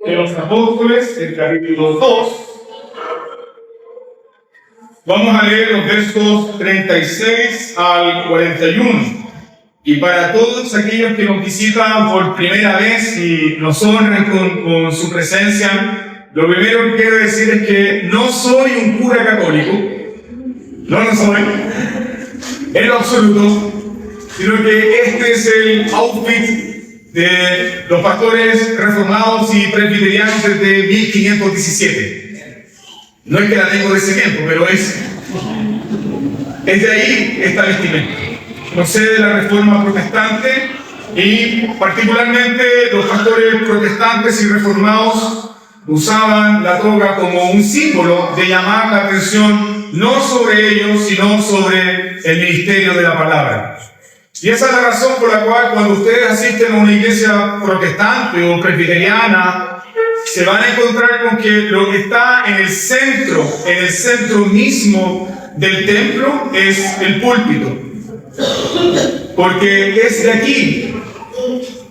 de los Apóstoles, el capítulo 2. Vamos a leer los versos 36 al 41. Y para todos aquellos que nos visitan por primera vez y nos honran con su presencia, lo primero que quiero decir es que no soy un cura católico, no lo soy, en lo absoluto, sino que este es el outfit de los pastores reformados y presbiterianos desde 1517. No es que la tengo de ese tiempo, pero es de ahí esta vestimenta. Procede de la Reforma Protestante y particularmente los pastores protestantes y reformados usaban la toga como un símbolo de llamar la atención no sobre ellos, sino sobre el ministerio de la palabra. Y esa es la razón por la cual cuando ustedes asisten a una iglesia protestante o presbiteriana, se van a encontrar con que lo que está en el centro mismo del templo es el púlpito. Porque es de aquí,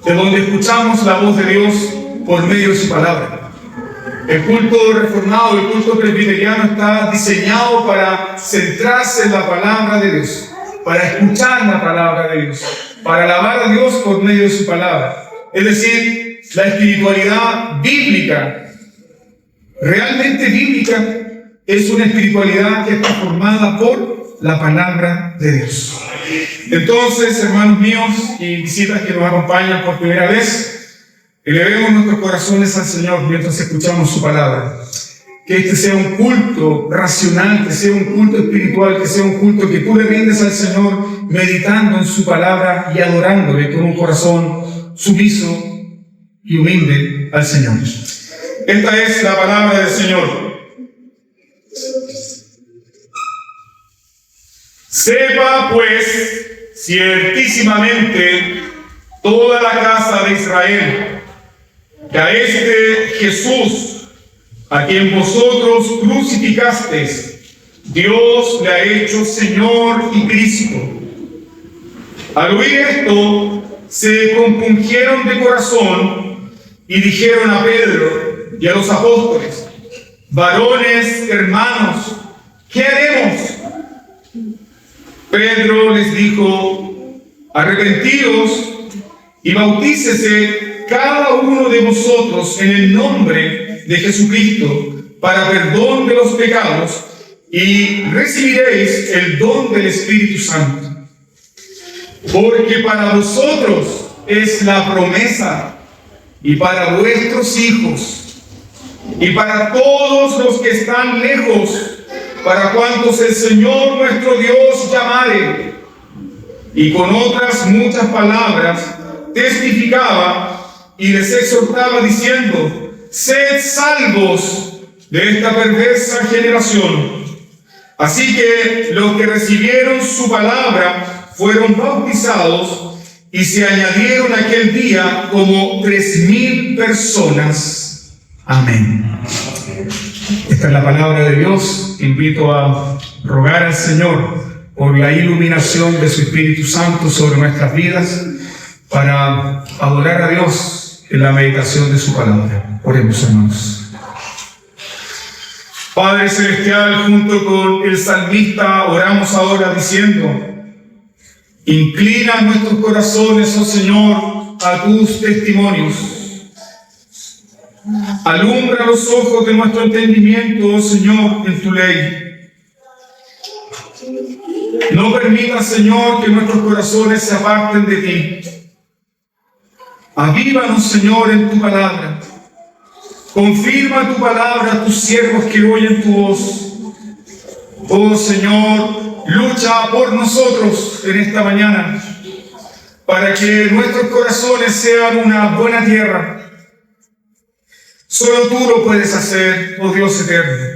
de donde escuchamos la voz de Dios por medio de su palabra. El culto reformado, el culto presbiteriano está diseñado para centrarse en la palabra de Dios, para escuchar la palabra de Dios, para alabar a Dios por medio de su palabra. Es decir, la espiritualidad bíblica, realmente bíblica, es una espiritualidad que está formada por la palabra de Dios. Entonces, hermanos míos y visitas que nos acompañan por primera vez, elevemos nuestros corazones al Señor mientras escuchamos su palabra. Que este sea un culto racional, que sea un culto espiritual, que sea un culto que tú le rindes al Señor meditando en su palabra y adorándole con un corazón sumiso y humilde al Señor. Esta es la palabra del Señor. Sepa pues ciertísimamente toda la casa de Israel que a este Jesús, a quien vosotros crucificasteis, Dios le ha hecho Señor y Cristo. Al oír esto, se compungieron de corazón y dijeron a Pedro y a los apóstoles: varones, hermanos, ¿qué haremos? Pedro les dijo: arrepentíos y bautícese cada uno de vosotros en el nombre de Jesucristo para perdón de los pecados y recibiréis el don del Espíritu Santo. Porque para vosotros es la promesa y para vuestros hijos y para todos los que están lejos, para cuantos el Señor nuestro Dios llamare. Y con otras muchas palabras testificaba y les exhortaba diciendo: sed salvos de esta perversa generación. Así que los que recibieron su palabra fueron bautizados y se añadieron aquel día como 3,000 personas. Amén. Esta es la palabra de Dios. Invito a rogar al Señor por la iluminación de su Espíritu Santo sobre nuestras vidas para adorar a Dios en la meditación de su palabra. Oremos, hermanos. Padre Celestial, junto con el salmista, oramos ahora diciendo: inclina nuestros corazones, oh Señor, a tus testimonios. Alumbra los ojos de nuestro entendimiento, oh Señor, en tu ley. No permitas, Señor, que nuestros corazones se aparten de ti. Avívanos, Señor, en tu palabra. Confirma tu palabra a tus siervos que oyen tu voz. Oh Señor, lucha por nosotros en esta mañana, para que nuestros corazones sean una buena tierra. Solo tú lo puedes hacer, oh Dios eterno.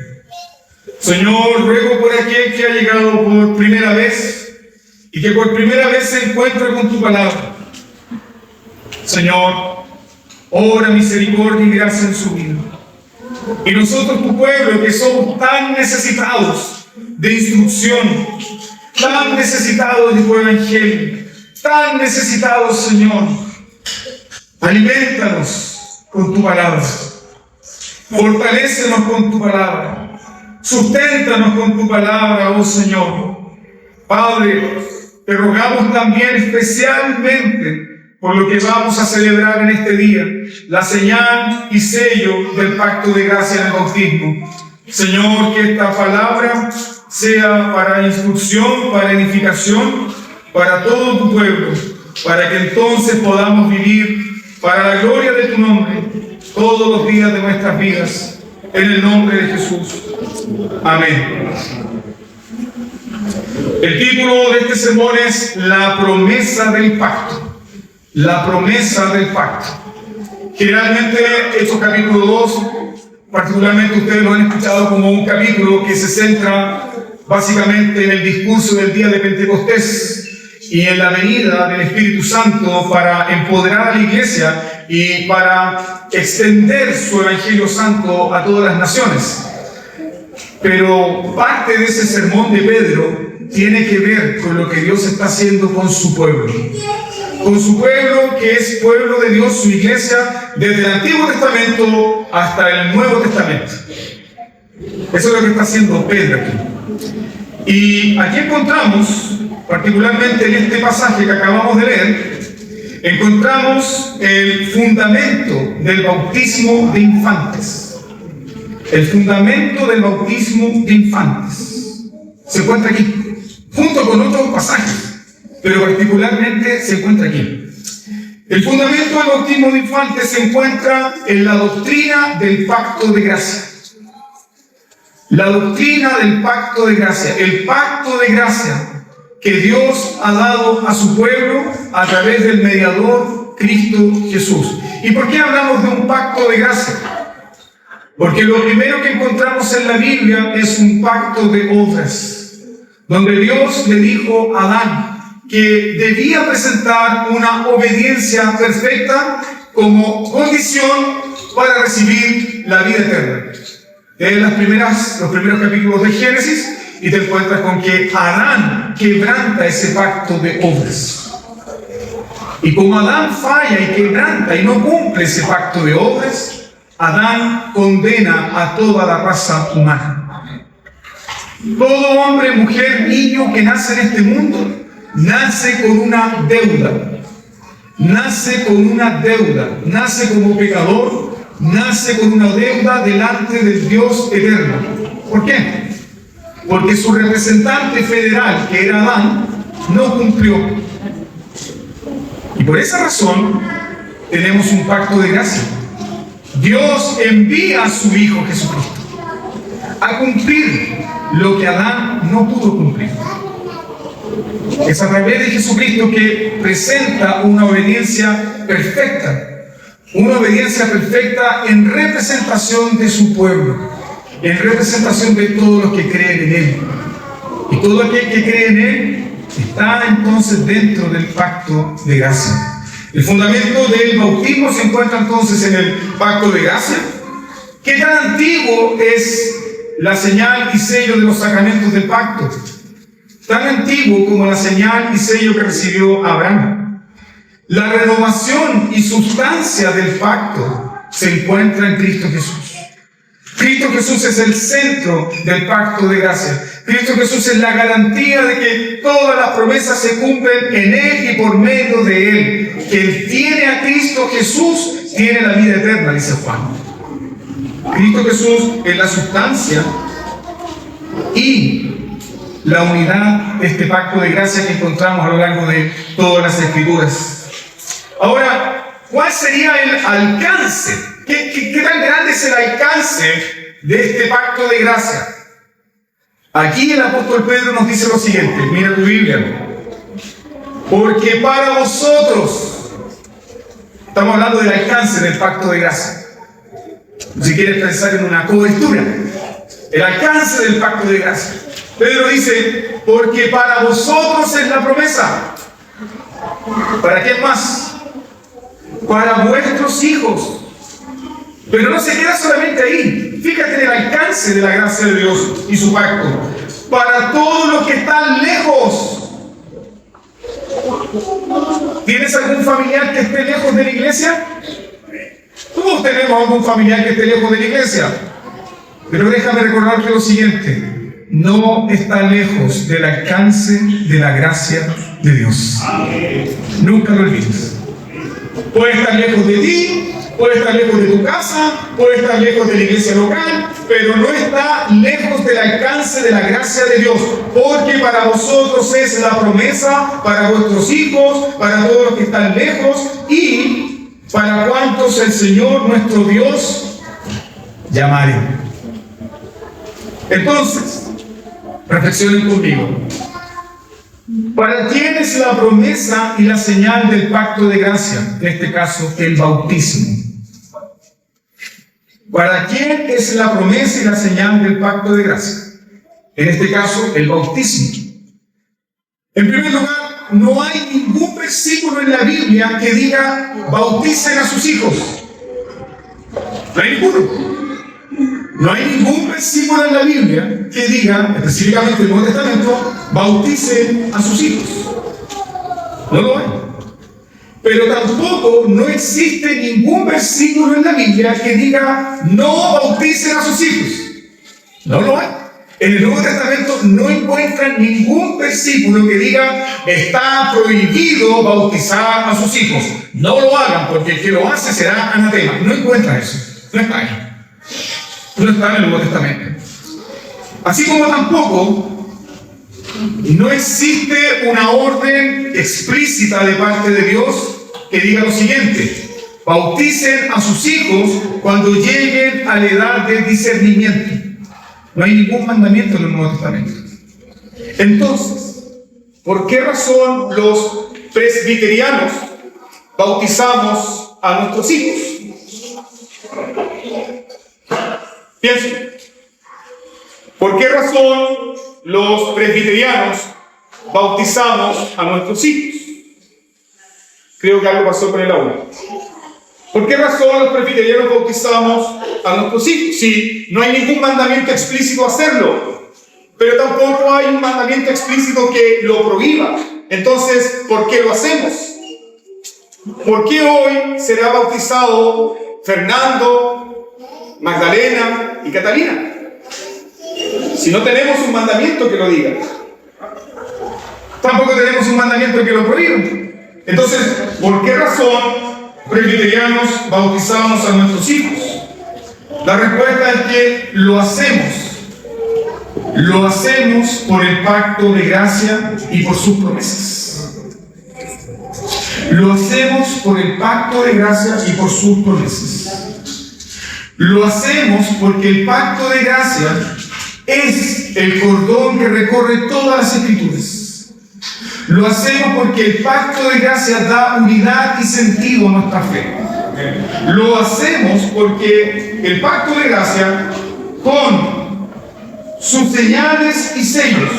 Señor, ruego por aquel que ha llegado por primera vez y que por primera vez se encuentra con tu palabra. Señor, obra misericordia y gracia en su vida. Y nosotros, tu pueblo, que somos tan necesitados de instrucción, tan necesitados de tu evangelio, tan necesitados, Señor, alimentanos con tu palabra. Fortalécenos con tu palabra. Susténtanos con tu palabra, oh Señor. Padre, te rogamos también especialmente por lo que vamos a celebrar en este día, la señal y sello del pacto de gracia en el bautismo. Señor, que esta palabra sea para instrucción, para edificación, para todo tu pueblo, para que entonces podamos vivir para la gloria de tu nombre todos los días de nuestras vidas, en el nombre de Jesús. Amén. El título de este sermón es La promesa del pacto. La promesa del pacto. Generalmente Hechos capítulo 2, particularmente ustedes lo han escuchado como un capítulo que se centra básicamente en el discurso del día de Pentecostés y en la venida del Espíritu Santo para empoderar a la iglesia y para extender su Evangelio Santo a todas las naciones. Pero parte de ese sermón de Pedro tiene que ver con lo que Dios está haciendo con su pueblo. Con su pueblo, que es pueblo de Dios, su iglesia, desde el Antiguo Testamento hasta el Nuevo Testamento. Eso es lo que está haciendo Pedro aquí. Y aquí encontramos, particularmente en este pasaje que acabamos de leer, encontramos el fundamento del bautismo de infantes. El fundamento del bautismo de infantes se encuentra aquí, junto con otros pasajes, pero particularmente se encuentra aquí. El fundamento del bautismo de infantes se encuentra en la doctrina del pacto de gracia. La doctrina del pacto de gracia, el pacto de gracia que Dios ha dado a su pueblo a través del mediador Cristo Jesús. ¿Y por qué hablamos de un pacto de gracia? Porque lo primero que encontramos en la Biblia es un pacto de obras, donde Dios le dijo a Adán que debía presentar una obediencia perfecta como condición para recibir la vida eterna. Lee los primeros capítulos de Génesis y te encuentras con que Adán quebranta ese pacto de obras. Y como Adán falla y quebranta y no cumple ese pacto de obras, Adán condena a toda la raza humana. Todo hombre, mujer, niño que nace en este mundo, nace con una deuda. Nace con una deuda. Nace como pecador, nace con una deuda delante del Dios eterno. ¿Por qué? Porque su representante federal, que era Adán, no cumplió. Y por esa razón tenemos un pacto de gracia. Dios envía a su Hijo Jesucristo a cumplir lo que Adán no pudo cumplir. Es a través de Jesucristo que presenta una obediencia perfecta. Una obediencia perfecta en representación de su pueblo, en representación de todos los que creen en Él. Y todo aquel que cree en Él está entonces dentro del pacto de gracia. El fundamento del bautismo se encuentra entonces en el pacto de gracia. ¿Qué tan antiguo es la señal y sello de los sacramentos del pacto? Tan antiguo como la señal y sello que recibió Abraham. La renovación y sustancia del pacto se encuentra en Cristo Jesús. Cristo Jesús es el centro del pacto de gracia. Cristo Jesús es la garantía de que todas las promesas se cumplen en Él y por medio de Él. Quien tiene a Cristo Jesús tiene la vida eterna, dice Juan. Cristo Jesús es la sustancia y la unidad de este pacto de gracia que encontramos a lo largo de todas las Escrituras. Ahora, ¿cuál sería el alcance? ¿Qué tan grande es el alcance de este pacto de gracia? Aquí el apóstol Pedro nos dice lo siguiente, mira tu Biblia. Porque para vosotros, estamos hablando del alcance del pacto de gracia. Si quieres pensar en una cobertura, el alcance del pacto de gracia. Pedro dice, porque para vosotros es la promesa. ¿Para qué más? Para vuestros hijos. Pero no se queda solamente ahí. Fíjate en el alcance de la gracia de Dios y su pacto. Para todos los que están lejos. ¿Tienes algún familiar que esté lejos de la iglesia? Todos tenemos algún familiar que esté lejos de la iglesia. Pero déjame recordarte lo siguiente: no está lejos del alcance de la gracia de Dios. Nunca lo olvides. Puede estar lejos de ti, puede estar lejos de tu casa, puede estar lejos de la iglesia local, pero no está lejos del alcance de la gracia de Dios, porque para vosotros es la promesa, para vuestros hijos, para todos los que están lejos y para cuantos el Señor nuestro Dios llamare. Entonces, reflexionen conmigo. ¿Para quién es la promesa y la señal del pacto de gracia? En este caso, el bautismo. ¿Para quién es la promesa y la señal del pacto de gracia? En este caso, el bautismo. En primer lugar, no hay ningún versículo en la Biblia que diga bauticen a sus hijos. No hay ninguno. No hay ningún versículo en la Biblia que diga, específicamente en el Nuevo Testamento, bauticen a sus hijos. No lo hay. Pero tampoco no existe ningún versículo en la Biblia que diga no bauticen a sus hijos. No lo hay. En el Nuevo Testamento no encuentran ningún versículo que diga está prohibido bautizar a sus hijos. No lo hagan porque el que lo hace será anatema. No encuentra eso. No está ahí. No está en el Nuevo Testamento. Así como tampoco no existe una orden explícita de parte de Dios que diga lo siguiente: bauticen a sus hijos cuando lleguen a la edad del discernimiento. No hay ningún mandamiento en el Nuevo Testamento. Entonces, ¿por qué razón los presbiterianos bautizamos a nuestros hijos? Piensen. ¿Por qué razón los presbiterianos bautizamos a nuestros hijos? Creo que algo pasó con el aula. ¿Por qué razón los presbiterianos bautizamos a nuestros hijos? Sí, no hay ningún mandamiento explícito a hacerlo, pero tampoco hay un mandamiento explícito que lo prohíba. Entonces, ¿por qué lo hacemos? ¿Por qué hoy será bautizado Fernando, Magdalena y Catalina? Si no tenemos un mandamiento que lo diga. Tampoco tenemos un mandamiento que lo prohíba. Entonces, ¿por qué razón presbiterianos bautizamos a nuestros hijos? La respuesta es que lo hacemos. Lo hacemos por el pacto de gracia y por sus promesas. Lo hacemos por el pacto de gracia y por sus promesas. Lo hacemos porque el pacto de gracia es el cordón que recorre todas las Escrituras. Lo hacemos porque el pacto de gracia da unidad y sentido a nuestra fe. Lo hacemos porque el pacto de gracia, con sus señales y sellos,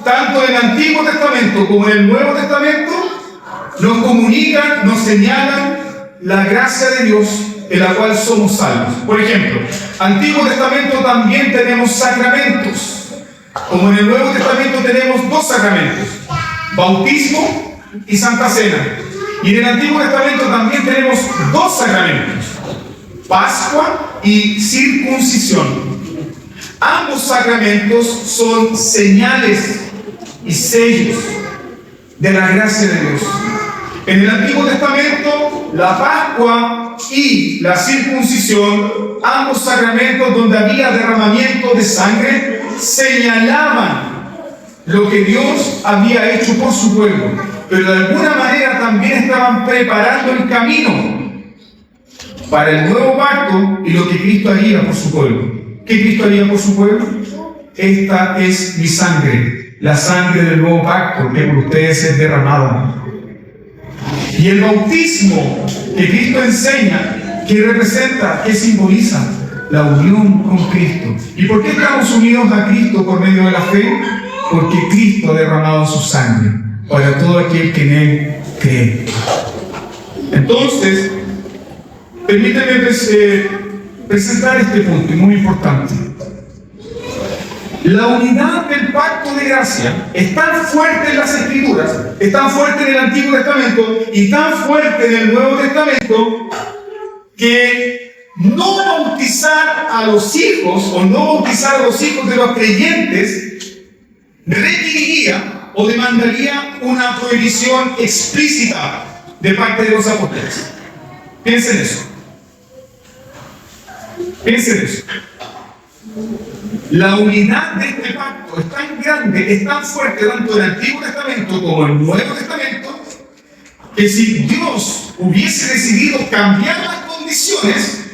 tanto en el Antiguo Testamento como en el Nuevo Testamento, nos comunican, nos señalan la gracia de Dios en la cual somos salvos. Por ejemplo, Antiguo Testamento también tenemos sacramentos. Como en el Nuevo Testamento tenemos dos sacramentos: bautismo y Santa Cena. Y en el Antiguo Testamento también tenemos dos sacramentos: Pascua y circuncisión. Ambos sacramentos son señales y sellos de la gracia de Dios. En el Antiguo Testamento, la Pascua y la circuncisión, ambos sacramentos donde había derramamiento de sangre, señalaban lo que Dios había hecho por su pueblo, pero de alguna manera también estaban preparando el camino para el nuevo pacto y lo que Cristo haría por su pueblo. ¿Qué Cristo haría por su pueblo? Esta es mi sangre, la sangre del nuevo pacto que por ustedes es derramada. Y el bautismo que Cristo enseña, que representa, que simboliza la unión con Cristo. ¿Y por qué estamos unidos a Cristo por medio de la fe? Porque Cristo ha derramado su sangre para todo aquel que en Él cree. Entonces, permíteme presentar este punto, muy importante. La unidad del pacto de gracia es tan fuerte en las Escrituras, es tan fuerte en el Antiguo Testamento y tan fuerte en el Nuevo Testamento, que no bautizar a los hijos o no bautizar a los hijos de los creyentes requeriría o demandaría una prohibición explícita de parte de los apóstoles. Piensen eso. Piensen eso. La unidad de este pacto es tan grande, es tan fuerte tanto en el Antiguo Testamento como en el Nuevo Testamento, que si Dios hubiese decidido cambiar las condiciones,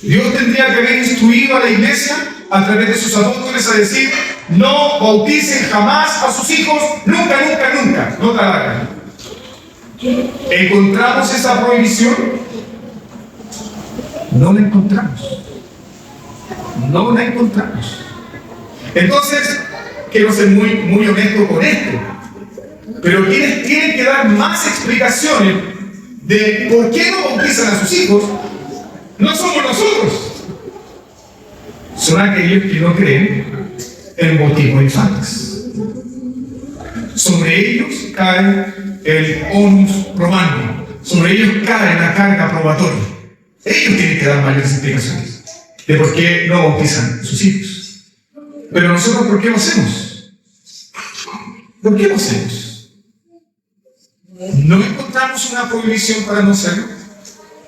Dios tendría que haber instruido a la iglesia a través de sus apóstoles a decir: no bauticen jamás a sus hijos, nunca, nunca, nunca, no trabajen. ¿Encontramos esa prohibición? No la encontramos. No la encontramos. Entonces, quiero ser muy honesto con esto, pero quienes tienen que dar más explicaciones de por qué no bautizan a sus hijos no somos nosotros, son aquellos que no creen en el bautismo de infantes. Sobre ellos cae el onus probandi, sobre ellos cae la carga probatoria. Ellos tienen que dar mayores explicaciones de por qué no bautizan a sus hijos. Pero nosotros, ¿por qué lo hacemos? ¿Por qué lo hacemos? No encontramos una prohibición para no hacerlo,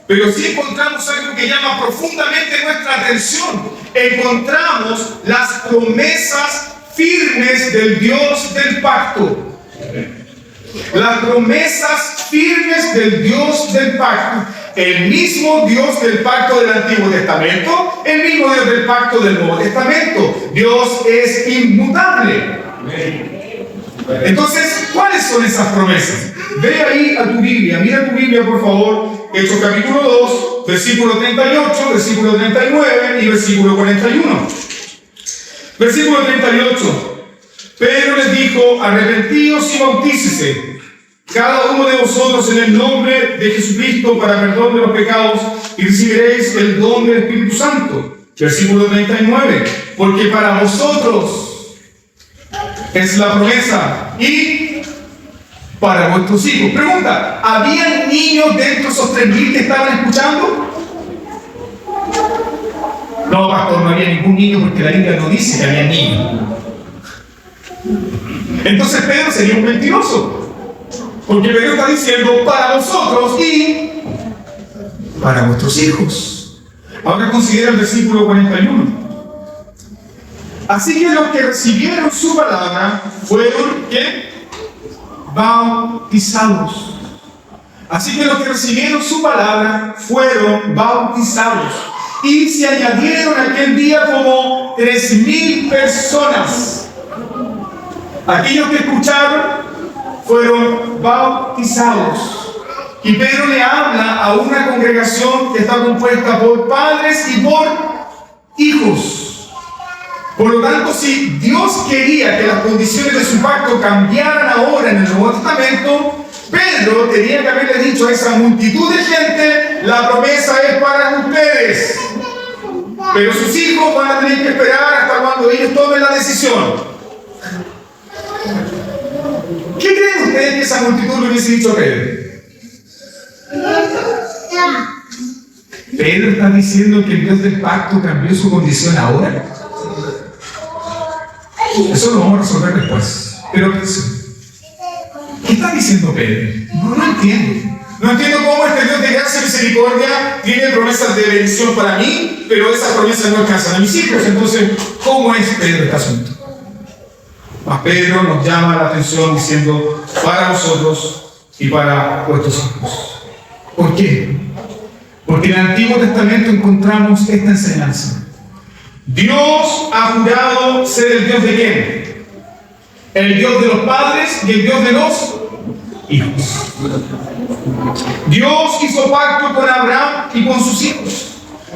pero sí encontramos algo que llama profundamente nuestra atención. Encontramos las promesas firmes del Dios del pacto. Las promesas firmes del Dios del pacto. El mismo Dios del pacto del Antiguo Testamento, el mismo Dios del pacto del Nuevo Testamento. Dios es inmutable. Entonces, ¿cuáles son esas promesas? Ve ahí a tu Biblia, mira tu Biblia por favor, Hechos capítulo 2, versículo 38, versículo 39 y versículo 41. Versículo 38. Pedro les dijo: arrepentíos y bautícese cada uno de vosotros en el nombre de Jesucristo para perdón de los pecados, y recibiréis el don del Espíritu Santo. Versículo 39. Porque para vosotros es la promesa y para vuestros hijos. Pregunta: ¿habían niños dentro de esos 3.000 que estaban escuchando? No, pastor, no había ningún niño porque la Biblia no dice que había niños. Entonces Pedro sería un mentiroso. Porque Pedro está diciendo para vosotros y para vuestros hijos. Ahora considera el versículo 41. Así que los que recibieron su palabra fueron, ¿qué? Bautizados. Así que los que recibieron su palabra fueron bautizados. Y se añadieron aquel día como 3.000 personas. Aquellos que escucharon fueron bautizados. Y Pedro le habla a una congregación que está compuesta por padres y por hijos. Por lo tanto, si Dios quería que las condiciones de su pacto cambiaran ahora en el Nuevo Testamento, Pedro tenía que haberle dicho a esa multitud de gente: la promesa es para ustedes, pero sus hijos van a tener que esperar hasta cuando ellos tomen la decisión. ¿Qué creen ustedes que esa multitud le hubiese dicho a Pedro? Pedro está diciendo que el Dios del pacto cambió su condición ahora. Eso lo vamos a resolver después. Pero ¿qué está diciendo Pedro? No entiendo. No entiendo cómo este Dios de gracia y misericordia tiene promesas de bendición para mí, pero esas promesas no alcanzan a mis hijos. Entonces, ¿cómo es Pedro este asunto? Mas Pedro nos llama la atención diciendo: para vosotros y para vuestros hijos. ¿Por qué? Porque en el Antiguo Testamento encontramos esta enseñanza. Dios ha jurado ser el Dios de ¿quién? El Dios de los padres y el Dios de los hijos. Dios hizo pacto con Abraham y con sus hijos.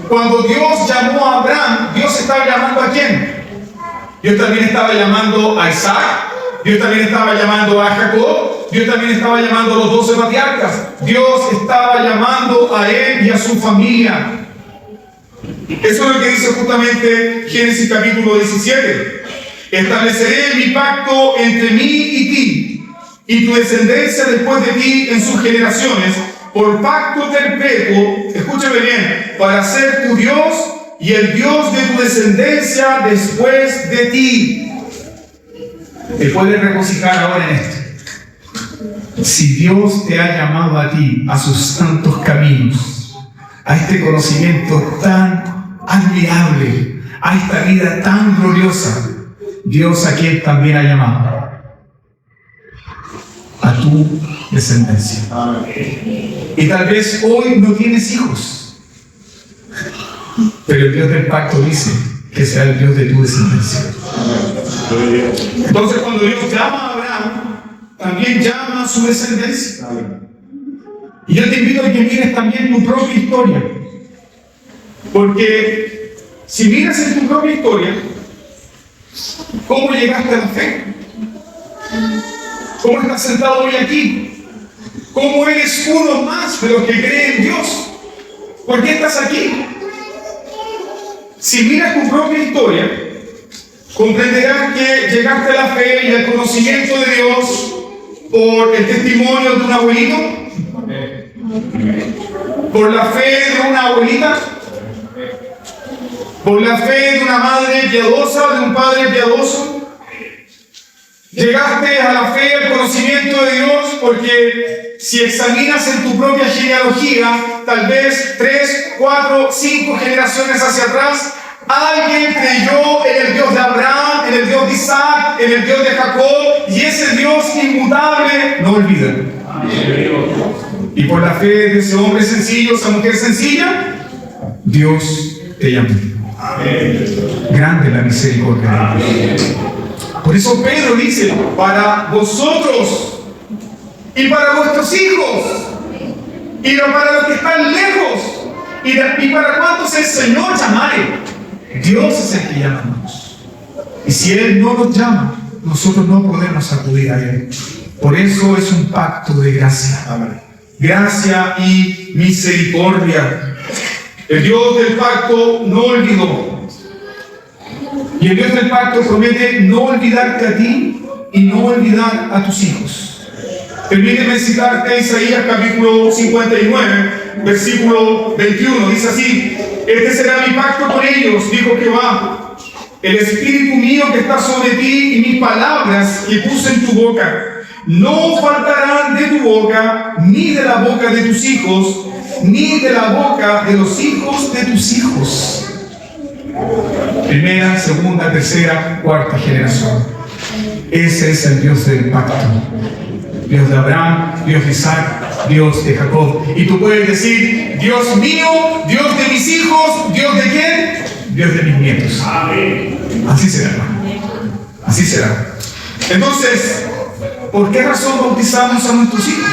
Cuando Dios llamó a Abraham, Dios estaba llamando ¿a quién? Dios también estaba llamando a Isaac, Dios también estaba llamando a Jacob, Dios también estaba llamando a los 12 patriarcas. Dios estaba llamando a él y a su familia. Eso es lo que dice justamente Génesis capítulo 17. Estableceré mi pacto entre mí y ti, y tu descendencia después de ti en sus generaciones, por pacto perpetuo, escúchame bien, para ser tu Dios y el Dios de tu descendencia después de ti. Te puedes regocijar ahora en esto. Si Dios te ha llamado a ti, a sus santos caminos, a este conocimiento tan admirable, a esta vida tan gloriosa, Dios a quien también ha llamado, a tu descendencia. Y tal vez hoy no tienes hijos, pero el Dios del pacto dice que sea el Dios de tu descendencia. Entonces, cuando Dios llama a Abraham, también llama a su descendencia. Y yo te invito a que mires también tu propia historia, porque si miras en tu propia historia, ¿cómo llegaste a la fe? ¿Cómo estás sentado hoy aquí? ¿Cómo eres uno más de los que creen en Dios? ¿Por qué estás aquí? Si miras tu propia historia, comprenderás que llegaste a la fe y al conocimiento de Dios por el testimonio de un abuelito, por la fe de una abuelita, por la fe de una madre piadosa, de un padre piadoso. Llegaste a la fe, al conocimiento de Dios, porque si examinas en tu propia genealogía, tal vez 3, 4, 5 generaciones hacia atrás, alguien creyó en el Dios de Abraham, en el Dios de Isaac, en el Dios de Jacob, y ese Dios inmutable no olvida. Y por la fe de ese hombre sencillo, esa mujer sencilla, Dios te llamó. Grande la misericordia de Dios. Por eso Pedro dice, para vosotros y para vuestros hijos y para los que están lejos y para cuantos el Señor llamare. Dios es el que llama. Y si Él no nos llama, nosotros no podemos acudir a Él. Por eso es un pacto de gracia. Gracia y misericordia. El Dios del pacto no olvidó. Y el Dios del pacto promete no olvidarte a ti y no olvidar a tus hijos. Permíteme citarte Isaías capítulo 59, versículo 21. Dice así: este será mi pacto con ellos, dijo Jehová. El espíritu mío que está sobre ti y mis palabras que puse en tu boca no faltarán de tu boca, ni de la boca de tus hijos, ni de la boca de los hijos de tus hijos. Primera, segunda, tercera, cuarta generación. Ese es el Dios del pacto. Dios de Abraham, Dios de Isaac, Dios de Jacob. Y tú puedes decir, Dios mío, Dios de mis hijos, ¿Dios de quién? Dios de mis nietos. Amén. Así será, hermano. Así será. Entonces, ¿por qué razón bautizamos a nuestros hijos?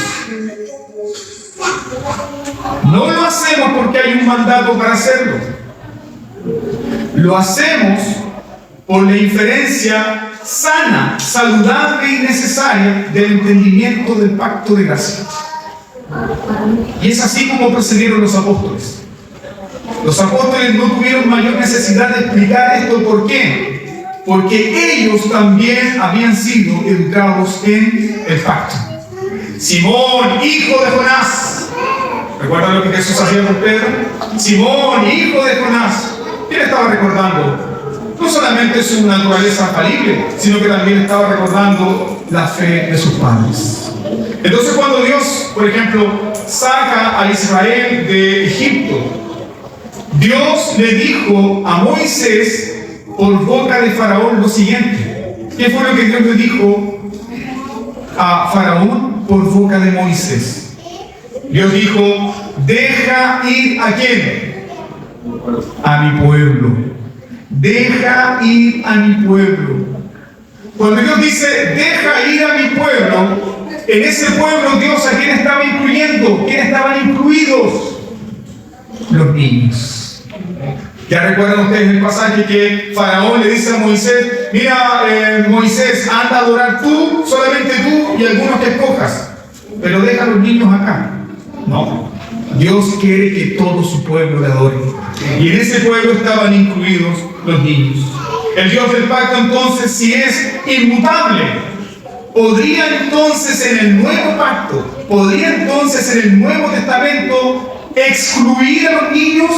No lo hacemos porque hay un mandato para hacerlo. Lo hacemos por la inferencia sana, saludable y necesaria del entendimiento del pacto de gracia. Y es así como procedieron los apóstoles. Los apóstoles no tuvieron mayor necesidad de explicar esto. ¿Por qué? Porque ellos también habían sido educados en el pacto. Simón, hijo de Jonás. ¿Recuerdan lo que Jesús hacía con Pedro? Simón, hijo de Jonás. ¿Qué le estaba recordando? No solamente su naturaleza falible, sino que también estaba recordando la fe de sus padres. Entonces, cuando Dios, por ejemplo, saca a Israel de Egipto, Dios le dijo a Moisés por boca de Faraón lo siguiente. ¿Qué fue lo que Dios le dijo a Faraón por boca de Moisés? Dios dijo, deja ir ¿a quién? A mi pueblo. Deja ir a mi pueblo. Cuando Dios dice, deja ir a mi pueblo, en ese pueblo Dios ¿a quién estaba incluyendo? ¿Quién estaban incluidos? Los niños. Ya recuerdan ustedes el pasaje que Faraón le dice a Moisés, mira Moisés, anda a adorar tú, solamente tú y algunos que escojas, pero deja a los niños acá. No, Dios quiere que todo su pueblo le adore. Y en ese pueblo estaban incluidos los niños. El Dios del pacto entonces, si es inmutable, podría entonces en el nuevo pacto, podría entonces en el Nuevo Testamento excluir a los niños.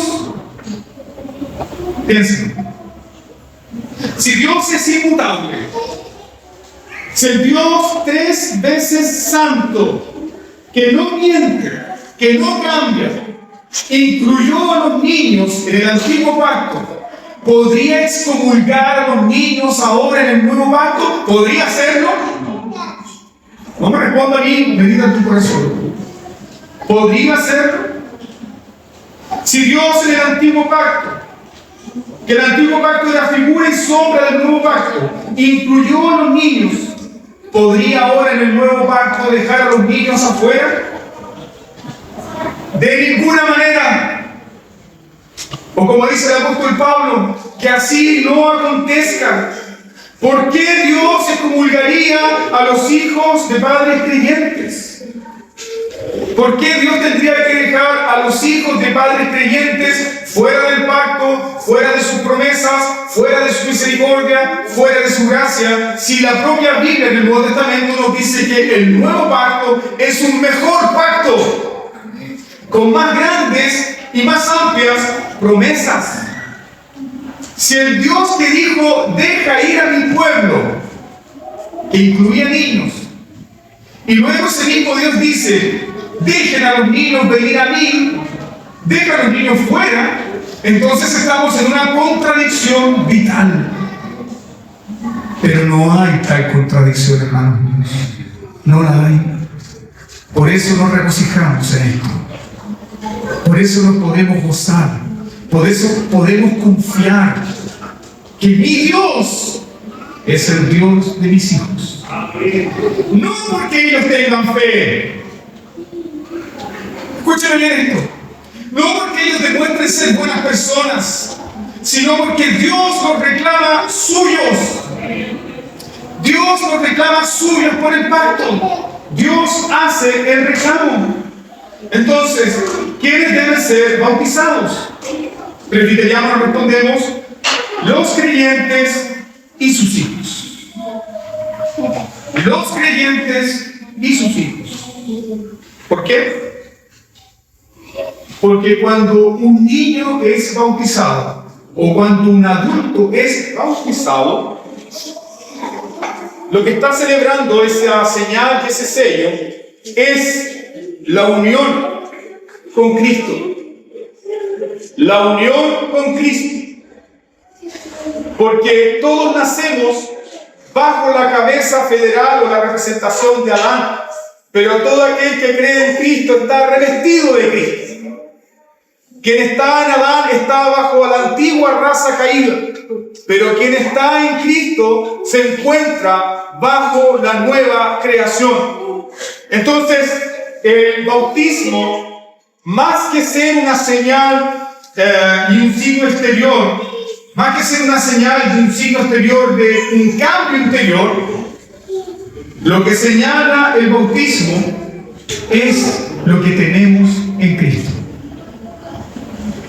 Piensen. Si Dios es inmutable, si el Dios 3 veces santo, que no miente, que no cambia, incluyó a los niños en el antiguo pacto, ¿podría excomulgar a los niños ahora en el nuevo pacto? ¿Podría hacerlo? No me responda a mí, medita en tu corazón. ¿Podría hacerlo? Si Dios en el antiguo pacto, que el antiguo pacto era figura y sombra del nuevo pacto, incluyó a los niños, ¿podría ahora en el nuevo pacto dejar a los niños afuera? De ninguna manera. O como dice el apóstol Pablo, que así no acontezca. ¿Por qué Dios excomulgaría a los hijos de padres creyentes? ¿Por qué Dios tendría que dejar a los hijos de padres creyentes fuera del pacto, fuera de sus promesas, fuera de su misericordia, fuera de su gracia, si la propia Biblia en el Nuevo Testamento nos dice que el nuevo pacto es un mejor pacto, con más grandes y más amplias promesas? Si el Dios que dijo, deja ir a mi pueblo, que incluía niños, y luego ese mismo Dios dice, dejen a los niños venir a mí, deja a los niños fuera, entonces estamos en una contradicción vital. Pero no hay tal contradicción, hermanos míos. No la hay. Por eso nos regocijamos en esto. Por eso nos podemos gozar. Por eso podemos confiar que mi Dios es el Dios de mis hijos. No porque ellos tengan fe. Escúchame bien esto. No porque ellos demuestren ser buenas personas, sino porque Dios los reclama suyos. Dios los reclama suyos por el pacto. Dios hace el reclamo. Entonces, ¿quiénes deben ser bautizados? Presbiterianos respondemos, los creyentes y sus hijos. Los creyentes y sus hijos. ¿Por qué? Porque cuando un niño es bautizado o cuando un adulto es bautizado, lo que está celebrando esa señal, ese sello, es la unión con Cristo. La unión con Cristo. Porque todos nacemos bajo la cabeza federal o la representación de Adán, pero todo aquel que cree en Cristo está revestido de Cristo. Quien está en Adán está bajo la antigua raza caída, pero quien está en Cristo se encuentra bajo la nueva creación. Entonces, el bautismo, más que ser una señal y un signo exterior, más que ser una señal y un signo exterior de un cambio interior, lo que señala el bautismo es lo que tenemos en Cristo.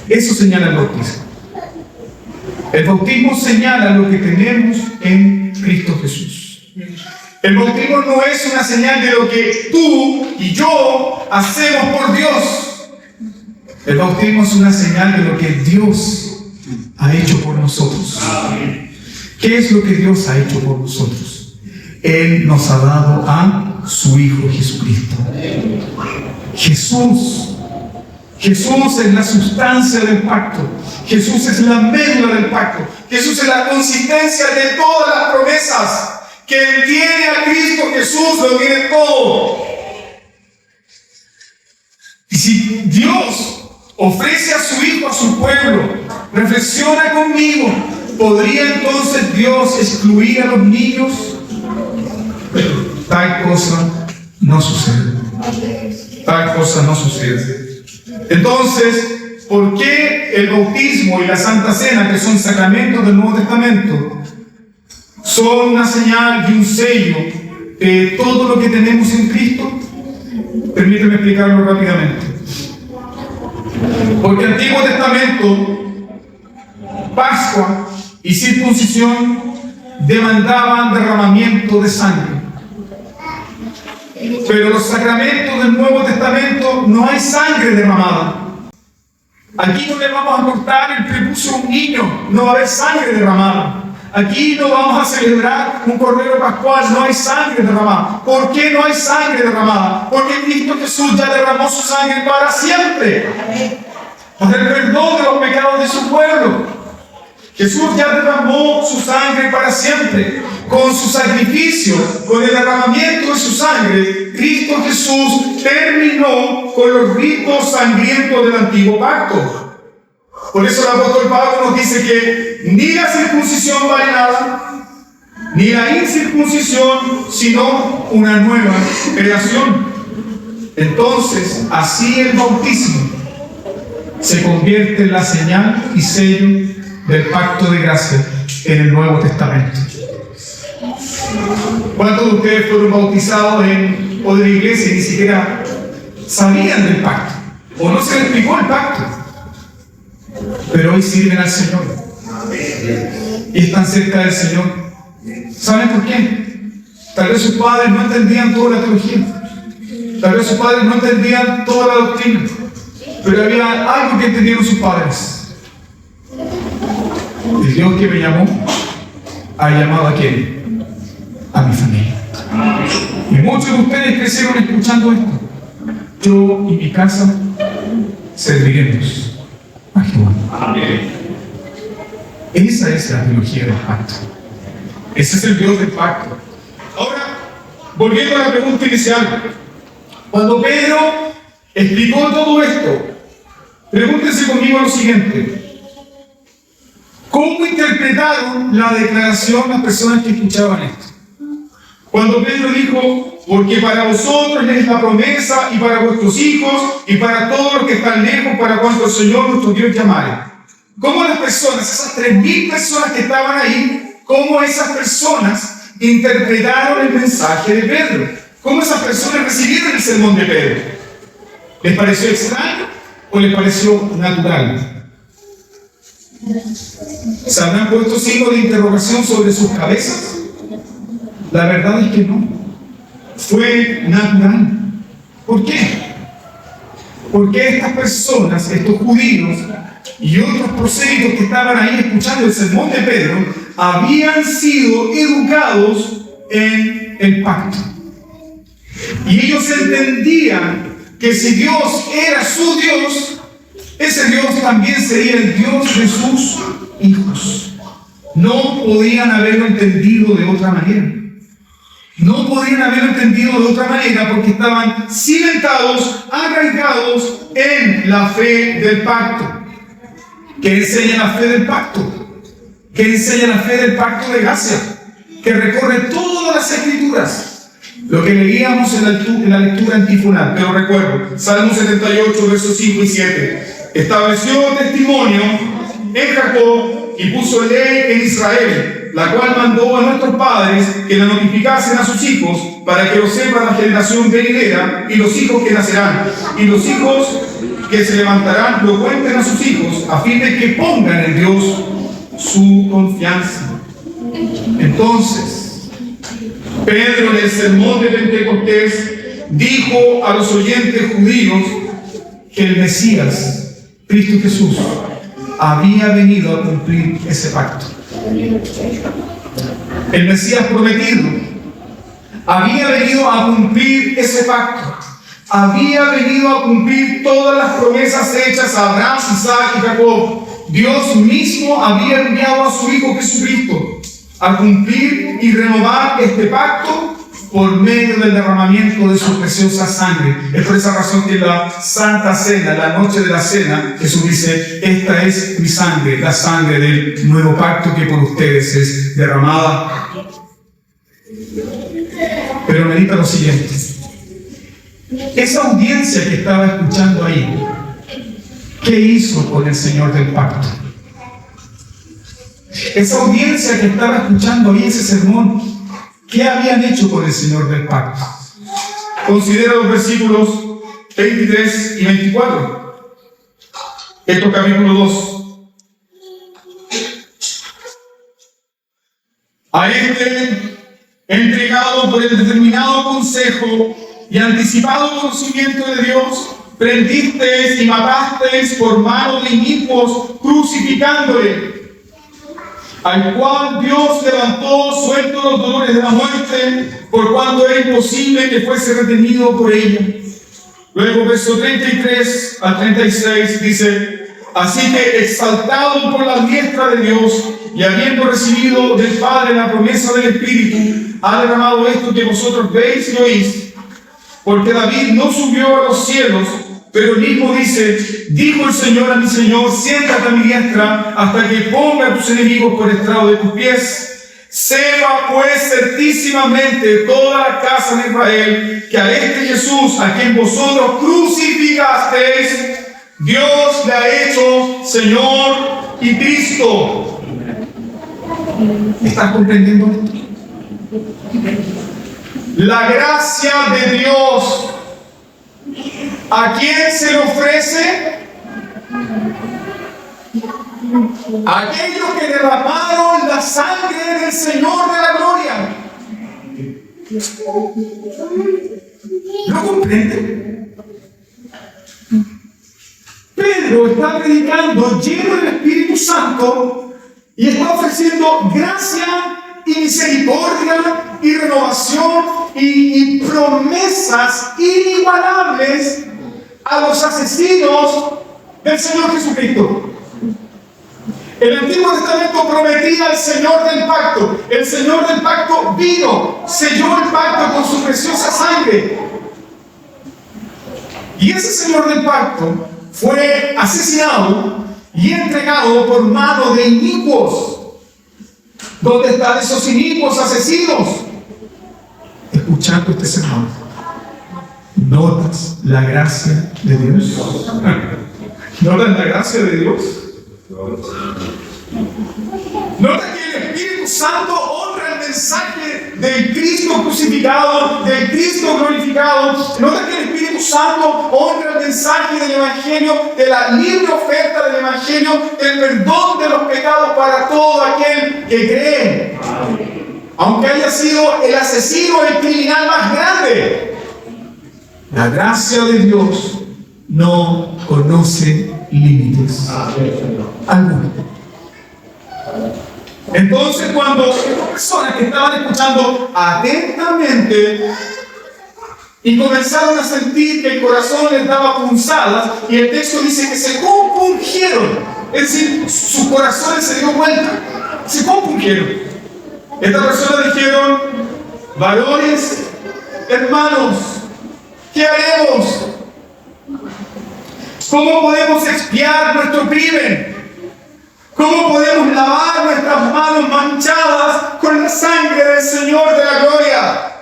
Eso señala el bautismo. El bautismo señala lo que tenemos en Cristo Jesús. El bautismo no es una señal de lo que tú y yo hacemos por Dios. El bautismo es una señal de lo que Dios ha hecho por nosotros. ¿Qué es lo que Dios ha hecho por nosotros? Él nos ha dado a su Hijo Jesucristo. Jesús es la sustancia del pacto. Jesús es la médula del pacto. Jesús es la consistencia de todas las promesas. Quien tiene a Cristo Jesús lo tiene todo. Y si Dios ofrece a su Hijo a su pueblo, reflexiona conmigo, ¿podría entonces Dios excluir a los niños? Tal cosa no sucede. Tal cosa no sucede. Entonces, ¿por qué el bautismo y la Santa Cena, que son sacramentos del Nuevo Testamento, son una señal y un sello de todo lo que tenemos en Cristo? Permíteme explicarlo rápidamente. Porque el Antiguo Testamento, Pascua, y circuncisión demandaban derramamiento de sangre. Pero los sacramentos del Nuevo Testamento no hay sangre derramada. Aquí no le vamos a cortar el prepucio a un niño, no va a haber sangre derramada. Aquí no vamos a celebrar un cordero pascual, no hay sangre derramada. ¿Por qué no hay sangre derramada? Porque Cristo Jesús ya derramó su sangre para siempre, para el perdón de los pecados de su pueblo. Jesús ya derramó su sangre para siempre. Con su sacrificio, con el derramamiento de su sangre, Cristo Jesús terminó con los ritos sangrientos del antiguo pacto. Por eso el apóstol Pablo nos dice que ni la circuncisión vale nada, ni la incircuncisión, sino una nueva creación. Entonces, así el bautismo se convierte en la señal y sello del pacto de gracia en el Nuevo Testamento. ¿Cuántos de ustedes fueron bautizados en la iglesia y ni siquiera sabían del pacto? ¿O no se les explicó el pacto? Pero hoy sirven al Señor y están cerca del Señor. ¿Saben por qué? Tal vez sus padres no entendían toda la teología, tal vez sus padres no entendían toda la doctrina, pero había algo que entendieron sus padres. El Dios que me llamó ha llamado a quién? A mi familia. Y muchos de ustedes crecieron escuchando esto. Yo y mi casa serviremos a Jehová. Esa es la teología del pacto. Ese es el Dios del pacto. Ahora, volviendo a la pregunta inicial, cuando Pedro explicó todo esto, pregúntense conmigo lo siguiente: ¿cómo interpretaron la declaración las personas que escuchaban esto? Cuando Pedro dijo, porque para vosotros es la promesa, y para vuestros hijos, y para todos los que están lejos, para cuanto el Señor nuestro Dios llamare. ¿Cómo las personas, esas 3.000 personas que estaban ahí, cómo esas personas interpretaron el mensaje de Pedro? ¿Cómo esas personas recibieron el sermón de Pedro? ¿Les pareció extraño o les pareció natural? ¿Se habrán puesto signos de interrogación sobre sus cabezas? La verdad es que no. Fue natural. ¿Por qué? Porque estas personas, estos judíos y otros prosélitos que estaban ahí escuchando el sermón de Pedro, habían sido educados en el pacto. Y ellos entendían que si Dios era su Dios, ese Dios también sería el Dios de sus hijos. No podían haberlo entendido de otra manera. No podían haberlo entendido de otra manera porque estaban cimentados, arraigados en la fe del pacto. ¿Qué enseña la fe del pacto? ¿Qué enseña la fe del pacto de gracia? Que recorre todas las escrituras. Lo que leíamos en la lectura antifonal, pero recuerdo, Salmo 78, versos 5 y 7. Estableció testimonio en Jacob y puso ley en Israel, la cual mandó a nuestros padres que la notificasen a sus hijos, para que lo sepa la generación venidera y los hijos que nacerán, y los hijos que se levantarán lo cuenten a sus hijos, a fin de que pongan en Dios su confianza. Entonces, Pedro en el sermón de Pentecostés dijo a los oyentes judíos que el Mesías, Cristo Jesús, había venido a cumplir ese pacto. El Mesías prometido había venido a cumplir ese pacto. Había venido a cumplir todas las promesas hechas a Abraham, Isaac y Jacob. Dios mismo había enviado a su Hijo Jesucristo a cumplir y renovar este pacto por medio del derramamiento de su preciosa sangre. Es por esa razón que la Santa Cena, la noche de la cena, Jesús dice: esta es mi sangre, la sangre del nuevo pacto que por ustedes es derramada. Pero medita lo siguiente: esa audiencia que estaba escuchando ahí, ¿qué hizo con el Señor del pacto? Esa audiencia que estaba escuchando ahí ese sermón, ¿qué habían hecho con el Señor del pacto? Considera los versículos 23 y 24. Esto capítulo 2. A este, entregado por el determinado consejo y anticipado conocimiento de Dios, prendisteis y matasteis por mano de inicuos, crucificándole, al cual Dios levantó suelto los dolores de la muerte, por cuanto era imposible que fuese retenido por ella. Luego, verso 33 al 36 dice: así que, exaltado por la diestra de Dios y habiendo recibido del Padre la promesa del Espíritu, ha derramado esto que vosotros veis y oís. Porque David no subió a los cielos, pero él mismo dice: dijo el Señor a mi Señor, siéntate a mi diestra hasta que ponga a tus enemigos por estrado de tus pies. Sepa pues certísimamente toda la casa de Israel que a este Jesús, a quien vosotros crucificasteis, Dios le ha hecho Señor y Cristo. ¿Estás comprendiendo esto? La gracia de Dios, ¿a quién se le ofrece? A aquellos que derramaron la sangre del Señor de la gloria. ¿Lo comprende? Pedro está predicando lleno del Espíritu Santo y está ofreciendo gracia y misericordia y renovación y promesas inigualables a los asesinos del Señor Jesucristo. El Antiguo Testamento prometía al Señor del pacto. El Señor del pacto vino, selló el pacto con su preciosa sangre. Y ese Señor del pacto fue asesinado y entregado por mano de inicuos. ¿Dónde están esos inicuos asesinos? Escuchando este sermón, ¿notas la gracia de Dios? ¿Notas la gracia de Dios? Nota que el Espíritu Santo honra el mensaje del Cristo crucificado, del Cristo glorificado. Nota que el Espíritu Santo honra el mensaje del Evangelio, de la libre oferta del Evangelio, del perdón de los pecados para todo aquel que cree. Aunque haya sido el asesino, el criminal más grande, la gracia de Dios no conoce límites alguno. Entonces, cuando estas personas que estaban escuchando atentamente y comenzaron a sentir que el corazón les daba punzadas, y el texto dice que se compungieron, es decir, sus corazones se dio vuelta, se compungieron. Estas personas dijeron: varones, hermanos, ¿qué haremos? ¿Cómo podemos expiar nuestro crimen? ¿Cómo podemos lavar nuestras manos manchadas con la sangre del Señor de la gloria?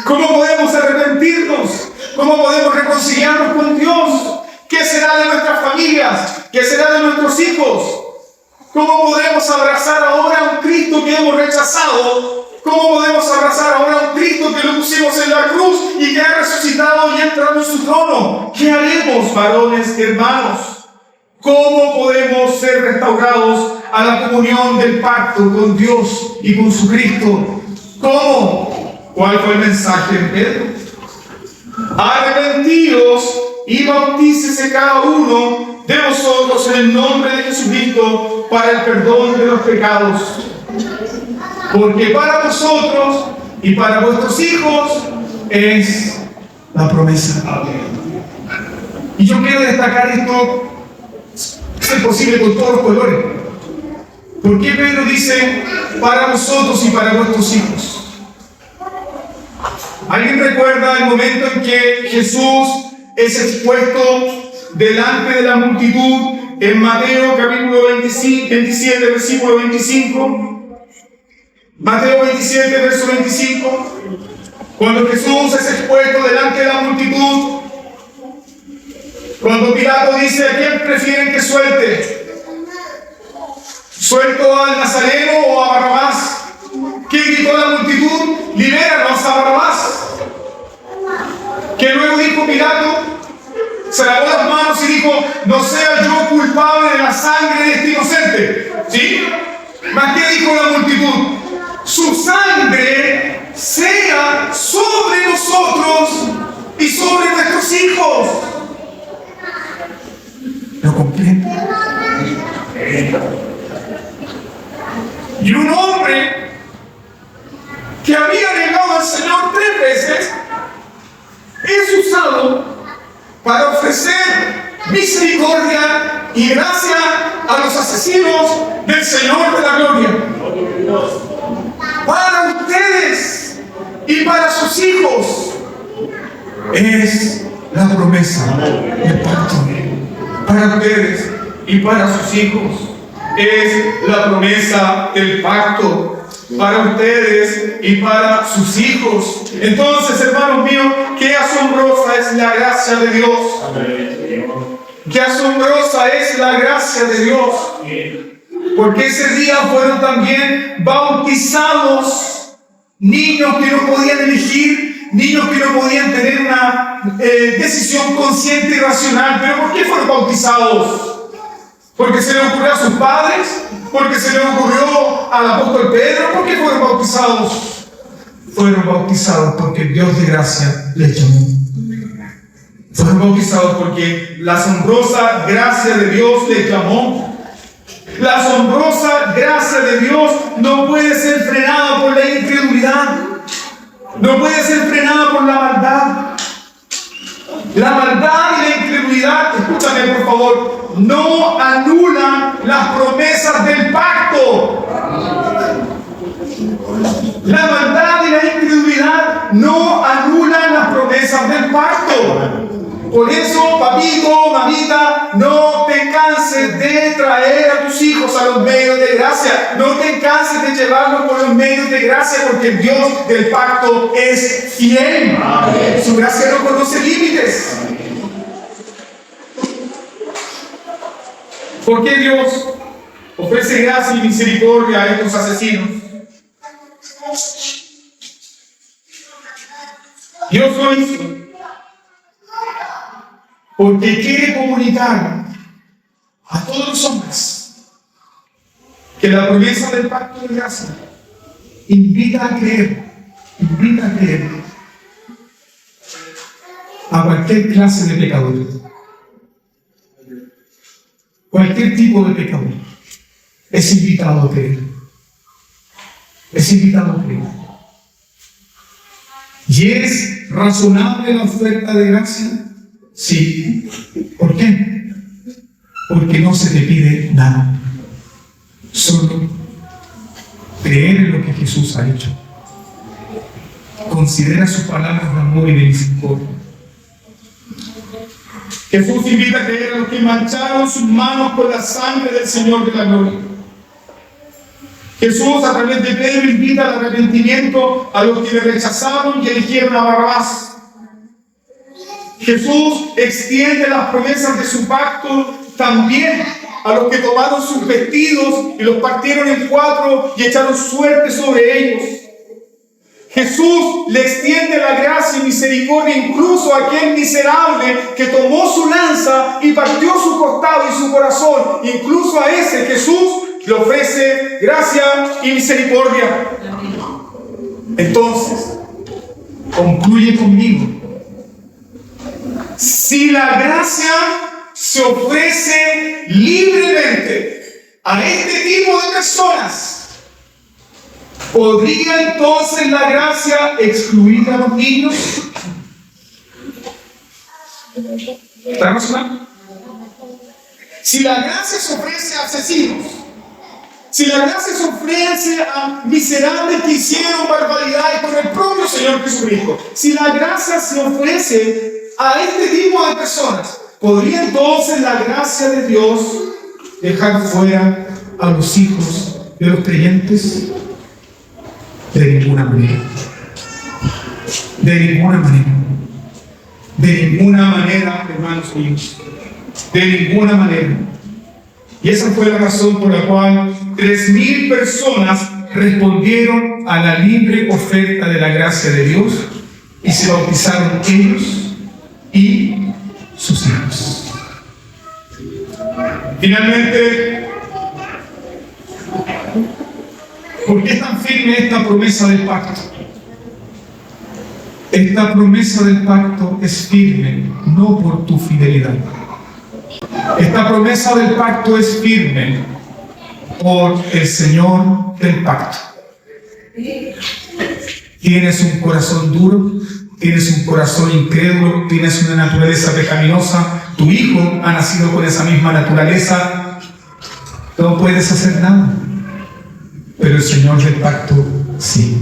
¿Cómo podemos arrepentirnos? ¿Cómo podemos reconciliarnos con Dios? ¿Qué será de nuestras familias? ¿Qué será de nuestros hijos? ¿Cómo podemos abrazar ahora a un Cristo que hemos rechazado? ¿Cómo podemos abrazar ahora a un Cristo que lo pusimos en la cruz y que ha resucitado y ha entrado en su trono? ¿Qué haremos, varones, hermanos? ¿Cómo podemos ser restaurados a la comunión del pacto con Dios y con su Cristo? ¿Cómo? ¿Cuál fue el mensaje de Pedro? Arrepentíos y bautícese cada uno de vosotros en el nombre de Jesucristo para el perdón de los pecados. Porque para vosotros y para vuestros hijos es la promesa. Y yo quiero destacar esto, es posible con todos los colores. ¿Por qué Pedro dice para vosotros y para vuestros hijos? ¿Alguien recuerda el momento en que Jesús es expuesto delante de la multitud en Mateo capítulo 27, versículo 25? Mateo 27, verso 25. Cuando Jesús es expuesto delante de la multitud, cuando Pilato dice: ¿a quién prefieren que suelte? ¿Suelto al Nazareno o a Barrabás? ¿Qué gritó la multitud? ¡Libéranos a Barrabás! Que luego dijo Pilato, se lavó las manos y dijo: no sea yo culpable de la sangre de este inocente. ¿Sí? Mas ¿qué dijo la multitud? Su sangre sea sobre nosotros y sobre nuestros hijos. ¿Lo comprende? Y un hombre que había negado al Señor 3 veces es usado para ofrecer misericordia y gracia a los asesinos del Señor de la gloria. Para ustedes y para sus hijos es la promesa del pacto. Para ustedes y para sus hijos es la promesa del pacto. Para ustedes y para sus hijos. Entonces, hermanos míos, qué asombrosa es la gracia de Dios. Qué asombrosa es la gracia de Dios. Porque ese día fueron también bautizados niños que no podían elegir, niños que no podían tener una decisión consciente y racional. ¿Pero por qué fueron bautizados? ¿Porque se le ocurrió a sus padres? ¿Porque se le ocurrió al apóstol Pedro? ¿Por qué fueron bautizados? Fueron bautizados porque el Dios de gracia les llamó. Fueron bautizados porque la asombrosa gracia de Dios les llamó. La asombrosa gracia de Dios no puede ser frenada por la incredulidad. No puede ser frenada por la maldad. La maldad y la incredulidad, escúchame por favor, no anulan las promesas del pacto. La maldad y la incredulidad no anulan las promesas del pacto. Por eso, papito, mamita, no te canses de traer a tus hijos a los medios de gracia. No te canses de llevarlos por los medios de gracia, porque el Dios del pacto es fiel. Amén. Su gracia no conoce límites. ¿Por qué Dios ofrece gracia y misericordia a estos asesinos? Dios lo hizo porque quiere comunicar a todos los hombres que la promesa del pacto de gracia invita a creer a cualquier clase de pecador, cualquier tipo de pecador es invitado a creer. Es invitado a creer. ¿Y es razonable la oferta de gracia? Sí. ¿Por qué? Porque no se te pide nada. Solo creer en lo que Jesús ha hecho. Considera sus palabras de amor y de misericordia. Jesús invita a creer a los que mancharon sus manos con la sangre del Señor de la gloria. Jesús, a través de Pedro, invita al arrepentimiento a los que le rechazaron y eligieron a Barrabás. Jesús extiende las promesas de su pacto también a los que tomaron sus vestidos y los partieron en 4 y echaron suerte sobre ellos. Jesús le extiende la gracia y misericordia incluso a aquel miserable que tomó su lanza y partió su costado y su corazón. Incluso a ese Jesús le ofrece gracia y misericordia. Entonces, concluye conmigo. Si la gracia se ofrece libremente a este tipo de personas, ¿podría entonces la gracia excluir a los niños? ¿Está razonando? Si la gracia se ofrece a asesinos, si la gracia se ofrece a miserables que hicieron barbaridades con el propio Señor Jesucristo, si la gracia se ofrece a este tipo de personas, ¿podría entonces la gracia de Dios dejar fuera a los hijos de los creyentes? De ninguna manera. De ninguna manera. De ninguna manera, hermanos míos. De ninguna manera. Y esa fue la razón por la cual 3,000 personas respondieron a la libre oferta de la gracia de Dios y se bautizaron ellos y sus hijos. Finalmente, ¿Por qué es tan firme esta promesa del pacto? Esta promesa del pacto es firme, no por tu fidelidad. Esta promesa del pacto es firme por el Señor del pacto. Tienes un corazón duro, tienes un corazón incrédulo, tienes una naturaleza pecaminosa, tu hijo ha nacido con esa misma naturaleza, no puedes hacer nada. Pero el Señor del pacto sí.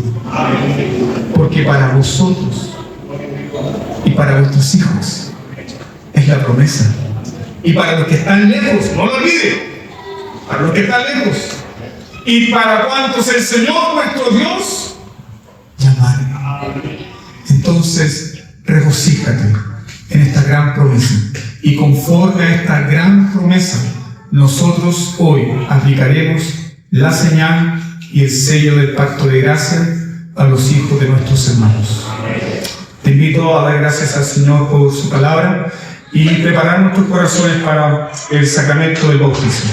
Porque para vosotros y para vuestros hijos es la promesa. Y para los que están lejos, no lo olviden, para los que están lejos. Y para cuantos el Señor nuestro Dios llamare. Entonces, regocíjate en esta gran promesa. Y conforme a esta gran promesa, nosotros hoy aplicaremos la señal y el sello del pacto de gracia a los hijos de nuestros hermanos. Te invito a dar gracias al Señor por su palabra y preparar nuestros corazones para el sacramento del bautismo.